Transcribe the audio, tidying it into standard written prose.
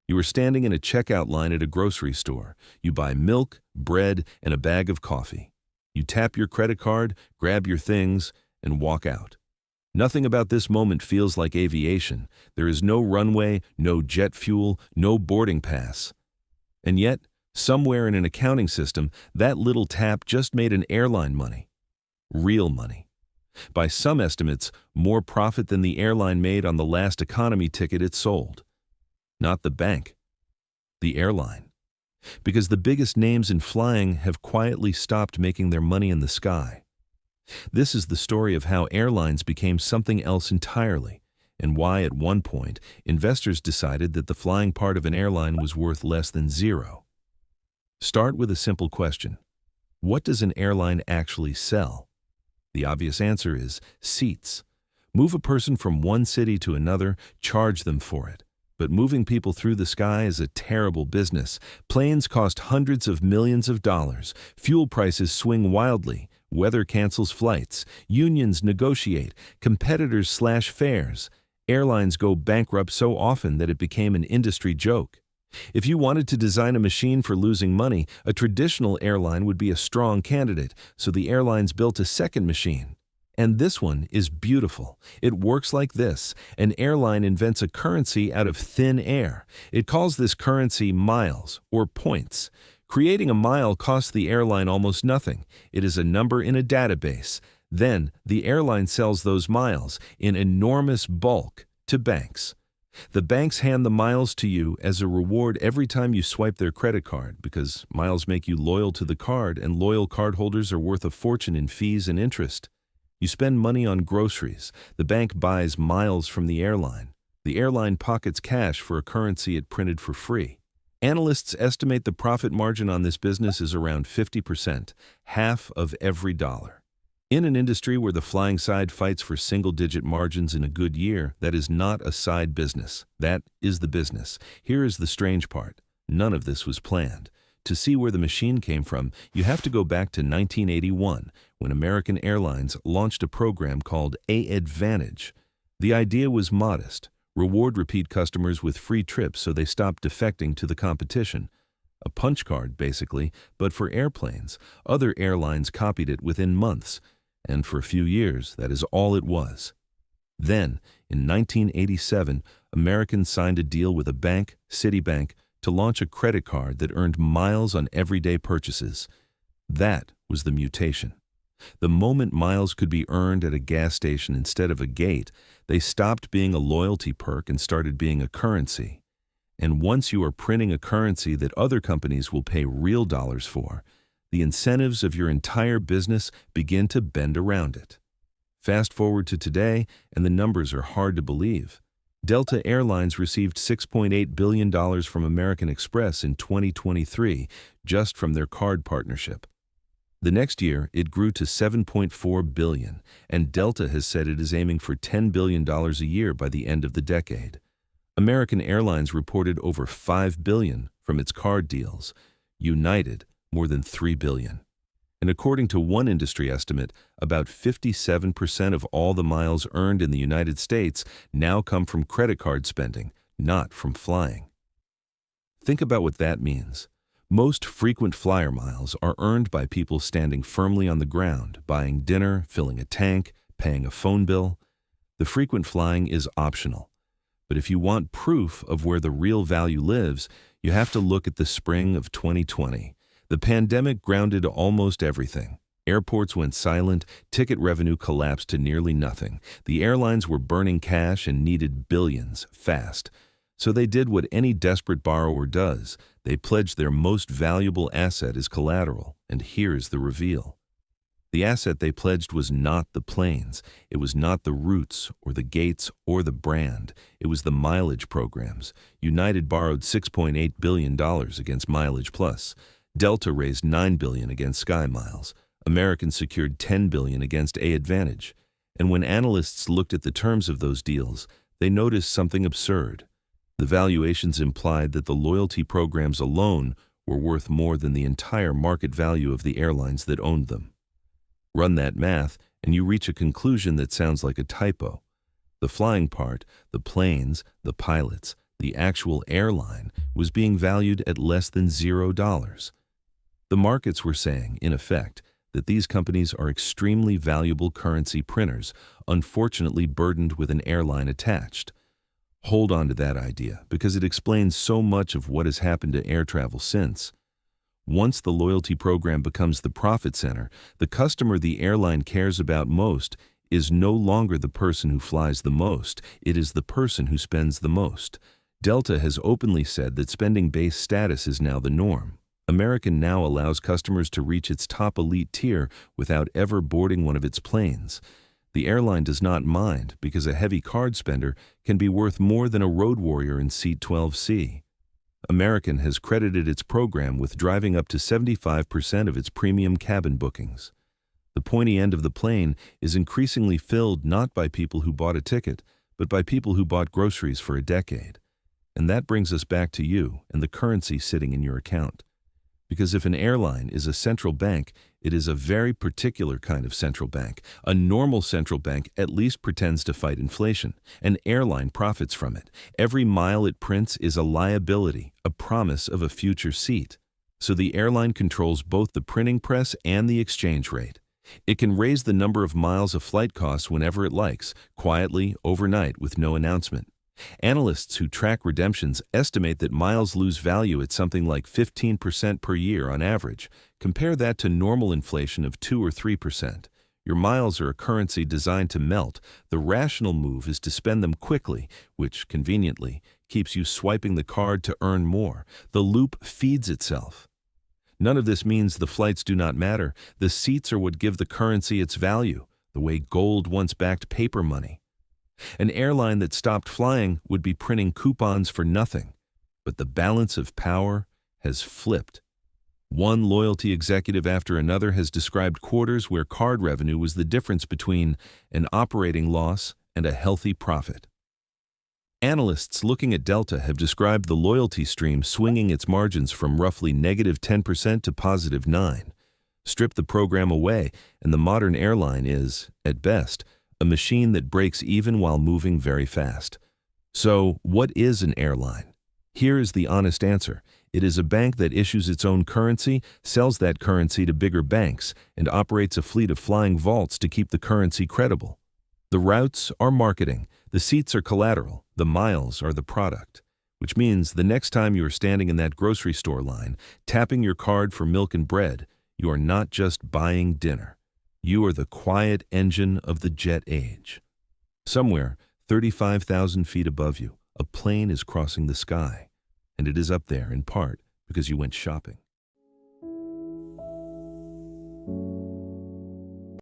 You are standing in a checkout line at a grocery store. You buy milk, bread, and a bag of coffee. You tap your credit card, grab your things, and walk out. Nothing about this moment feels like aviation. There is no runway, no jet fuel, no boarding pass. And yet, somewhere in an accounting system, that little tap just made an airline money. Real money. By some estimates, more profit than the airline made on the last economy ticket it sold. Not the bank, the airline. Because the biggest names in flying have quietly stopped making their money in the sky. This is the story of how airlines became something else entirely, and why at one point investors decided that the flying part of an airline was worth less than zero. Start with a simple question. What does an airline actually sell? The obvious answer is seats. Move a person from one city to another, charge them for it. But moving people through the sky is a terrible business. Planes cost hundreds of millions of dollars. Fuel prices swing wildly. Weather cancels flights. Unions negotiate. Competitors slash fares. Airlines go bankrupt so often that it became an industry joke. If you wanted to design a machine for losing money, a traditional airline would be a strong candidate, so the airlines built a second machine. And this one is beautiful. It works like this. An airline invents a currency out of thin air. It calls this currency miles, or points. Creating a mile costs the airline almost nothing. It is a number in a database. Then, the airline sells those miles in enormous bulk to banks. The banks hand the miles to you as a reward every time you swipe their credit card, because miles make you loyal to the card, and loyal cardholders are worth a fortune in fees and interest. You spend money on groceries. The bank buys miles from the airline. The airline pockets cash for a currency it printed for free. Analysts estimate the profit margin on this business is around 50%, half of every dollar. In an industry where the flying side fights for single-digit margins in a good year, that is not a side business. That is the business. Here is the strange part. None of this was planned. To see where the machine came from, you have to go back to 1981, when American Airlines launched a program called AAdvantage. The idea was modest. Reward repeat customers with free trips so they stopped defecting to the competition. A punch card, basically, but for airplanes. Other airlines copied it within months. And for a few years, that is all it was. Then, in 1987, Americans signed a deal with a bank, Citibank, to launch a credit card that earned miles on everyday purchases. That was the mutation. The moment miles could be earned at a gas station instead of a gate, they stopped being a loyalty perk and started being a currency. And once you are printing a currency that other companies will pay real dollars for, the incentives of your entire business begin to bend around it. Fast forward to today, and the numbers are hard to believe. Delta Airlines received $6.8 billion from American Express in 2023, just from their card partnership. The next year, it grew to $7.4 billion, and Delta has said it is aiming for $10 billion a year by the end of the decade. American Airlines reported over $5 billion from its card deals. United, more than $3 billion. And according to one industry estimate, about 57% of all the miles earned in the United States now come from credit card spending, not from flying. Think about what that means. Most frequent flyer miles are earned by people standing firmly on the ground, buying dinner, filling a tank, paying a phone bill. The frequent flying is optional. But if you want proof of where the real value lives, you have to look at the spring of 2020. The pandemic grounded almost everything. Airports went silent, ticket revenue collapsed to nearly nothing. The airlines were burning cash and needed billions, fast. So they did what any desperate borrower does. They pledged their most valuable asset as collateral, and here's the reveal. The asset they pledged was not the planes. It was not the routes or the gates or the brand. It was the mileage programs. United borrowed $6.8 billion against Mileage Plus. Delta raised $9 billion against SkyMiles. American secured $10 billion against AAdvantage. And when analysts looked at the terms of those deals, they noticed something absurd. The valuations implied that the loyalty programs alone were worth more than the entire market value of the airlines that owned them. Run that math, and you reach a conclusion that sounds like a typo. The flying part, the planes, the pilots, the actual airline, was being valued at less than $0. The markets were saying, in effect, that these companies are extremely valuable currency printers, unfortunately burdened with an airline attached. Hold on to that idea, because it explains so much of what has happened to air travel since. Once the loyalty program becomes the profit center, the customer the airline cares about most is no longer the person who flies the most, it is the person who spends the most. Delta has openly said that spending-based status is now the norm. American now allows customers to reach its top elite tier without ever boarding one of its planes. The airline does not mind because a heavy card spender can be worth more than a road warrior in seat 12C. American has credited its program with driving up to 75% of its premium cabin bookings. The pointy end of the plane is increasingly filled not by people who bought a ticket, but by people who bought groceries for a decade. And that brings us back to you and the currency sitting in your account. Because if an airline is a central bank, it is a very particular kind of central bank. A normal central bank at least pretends to fight inflation. An airline profits from it. Every mile it prints is a liability, a promise of a future seat. So the airline controls both the printing press and the exchange rate. It can raise the number of miles a flight costs whenever it likes, quietly, overnight, with no announcement. Analysts who track redemptions estimate that miles lose value at something like 15% per year on average. Compare that to normal inflation of 2 or 3%. Your miles are a currency designed to melt. The rational move is to spend them quickly, which, conveniently, keeps you swiping the card to earn more. The loop feeds itself. None of this means the flights do not matter. The seats are what give the currency its value, the way gold once backed paper money. An airline that stopped flying would be printing coupons for nothing, but the balance of power has flipped. One loyalty executive after another has described quarters where card revenue was the difference between an operating loss and a healthy profit. Analysts looking at Delta have described the loyalty stream swinging its margins from roughly -10% to +9%. Strip the program away, and the modern airline is, at best, a machine that breaks even while moving very fast. So, what is an airline? Here is the honest answer. It is a bank that issues its own currency, sells that currency to bigger banks, and operates a fleet of flying vaults to keep the currency credible. The routes are marketing, the seats are collateral, the miles are the product. Which means the next time you are standing in that grocery store line, tapping your card for milk and bread, you are not just buying dinner. You are the quiet engine of the jet age. Somewhere, 35,000 feet above you, a plane is crossing the sky, and it is up there in part because you went shopping.